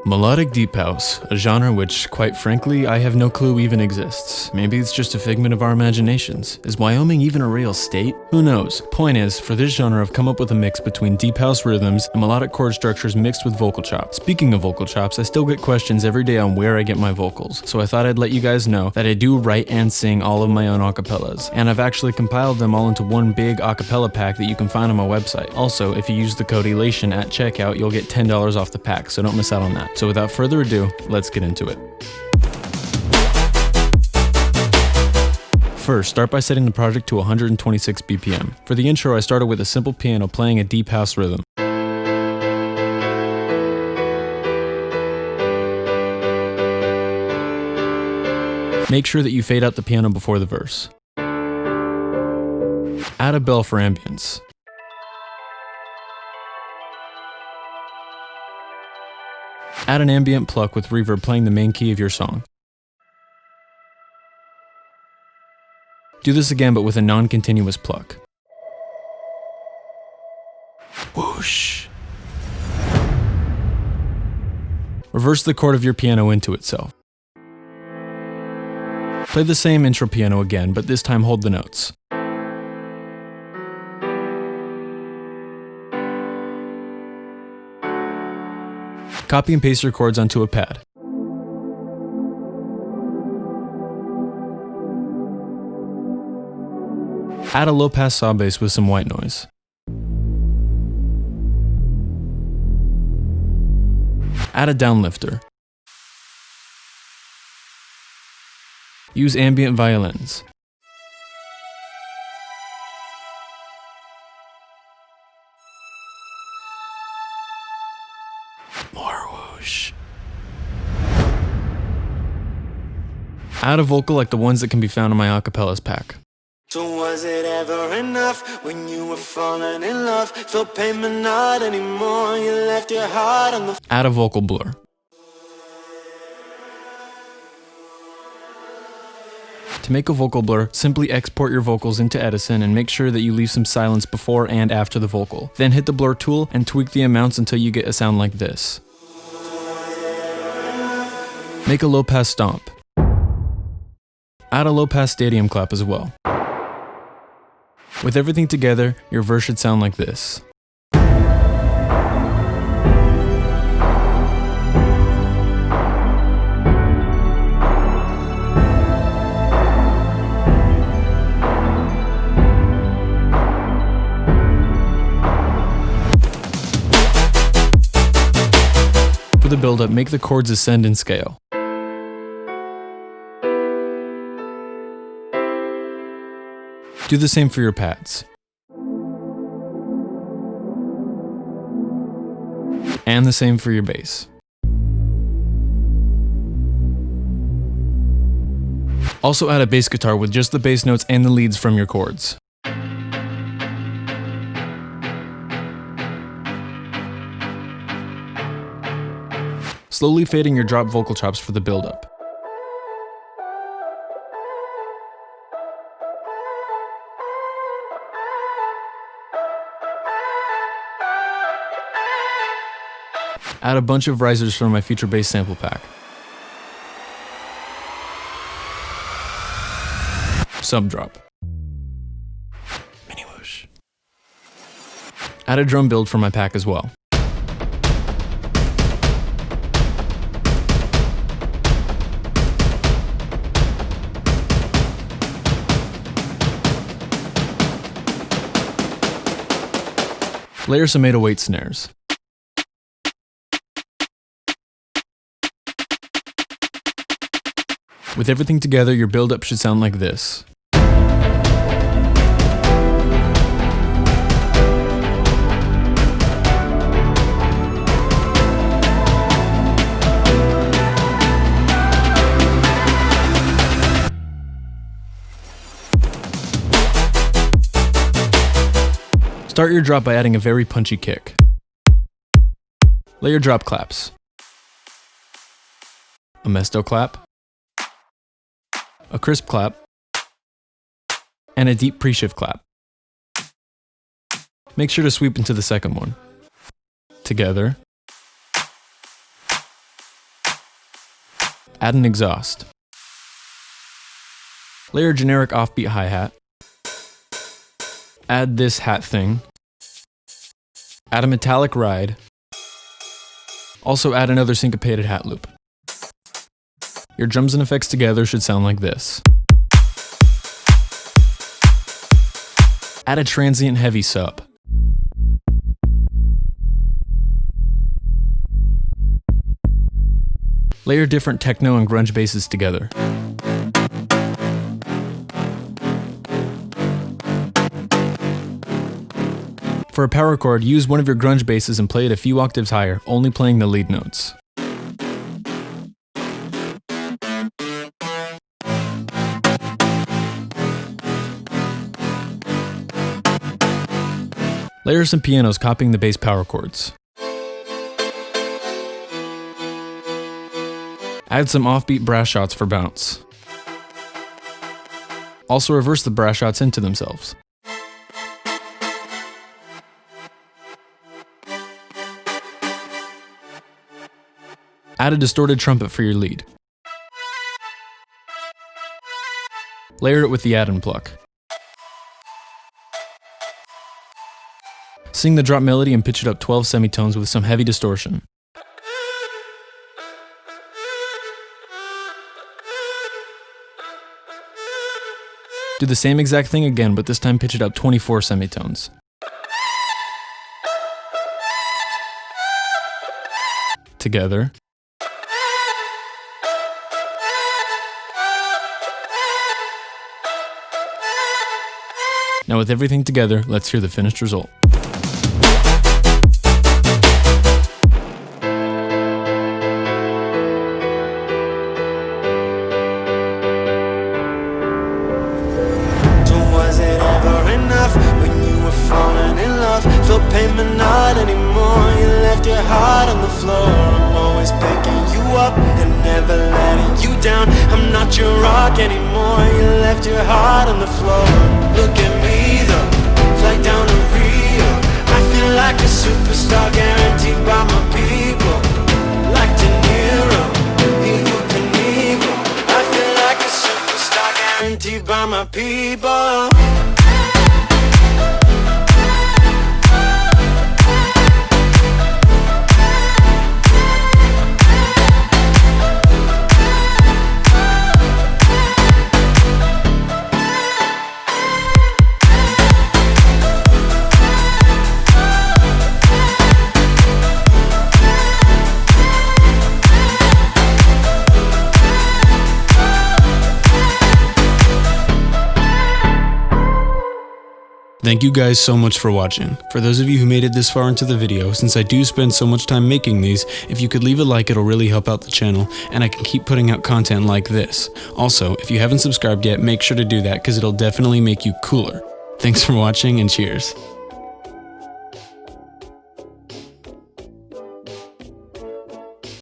Melodic deep house, a genre which, quite frankly, I have no clue even exists. Maybe it's just a figment of our imaginations. Is Wyoming even a real state? Who knows? Point is, for this genre I've come up with a mix between deep house rhythms and melodic chord structures mixed with vocal chops. Speaking of vocal chops, I still get questions every day on where I get my vocals, so I thought I'd let you guys know that I do write and sing all of my own acapellas, and I've actually compiled them all into one big acapella pack that you can find on my website. Also, if you use the code ELATION at checkout, you'll get $10 off the pack, so don't miss out on that. So without further ado, let's get into it. First, start by setting the project to 126 BPM. For the intro, I started with a simple piano playing a deep house rhythm. Make sure that you fade out the piano before the verse. Add a bell for ambience. Add an ambient pluck with reverb playing the main key of your song. Do this again but with a non-continuous pluck. Whoosh. Reverse the chord of your piano into itself. Play the same intro piano again, but this time hold the notes. Copy and paste your chords onto a pad. Add a low-pass saw bass with some white noise. Add a downlifter. Use ambient violins. More whoosh. Add a vocal like the ones that can be found in my acapellas pack. So was it ever enough when you were falling in love? Felt pain but not anymore. You left your heart on the Add a vocal blur. To make a vocal blur, simply export your vocals into Edison and make sure that you leave some silence before and after the vocal. Then hit the blur tool and tweak the amounts until you get a sound like this. Make a low-pass stomp. Add a low-pass stadium clap as well. With everything together, your verse should sound like this. For the build-up, make the chords ascend in scale. Do the same for your pads. And the same for your bass. Also add a bass guitar with just the bass notes and the leads from your chords. Slowly fading your drop vocal chops for the build-up. Add a bunch of risers from my future bass sample pack. Sub drop. Mini whoosh. Add a drum build for my pack as well. Layer some 808 snares. With everything together, your build-up should sound like this. Start your drop by adding a very punchy kick. Layer drop claps. A MESTO clap. A crisp clap, and a deep pre-shift clap. Make sure to sweep into the second one. Together. Add an exhaust. Layer a generic offbeat hi-hat. Add this hat thing. Add a metallic ride. Also add another syncopated hat loop. Your drums and effects together should sound like this. Add a transient heavy sub. Layer different techno and grunge basses together. For a power chord, use one of your grunge basses and play it a few octaves higher, only playing the lead notes. Layer some pianos copying the bass power chords. Add some offbeat brass shots for bounce. Also reverse the brass shots into themselves. Add a distorted trumpet for your lead. Layer it with the add and pluck. Sing the drop melody and pitch it up 12 semitones with some heavy distortion. Do the same exact thing again, but this time pitch it up 24 semitones. Together. Now with everything together, let's hear the finished result. Feel pain but not anymore. You left your heart on the floor. I'm always picking you up and never letting you down. I'm not your rock anymore. You left your heart on the floor. Look at me though, fly down to Rio. I feel like a superstar guaranteed by my people. Like De Niro, evil Knievel. I feel like a superstar guaranteed by my people. Thank you guys so much for watching. For those of you who made it this far into the video, since I do spend so much time making these, if you could leave a like, it'll really help out the channel, and I can keep putting out content like this. Also, if you haven't subscribed yet, make sure to do that because it'll definitely make you cooler. Thanks for watching and cheers.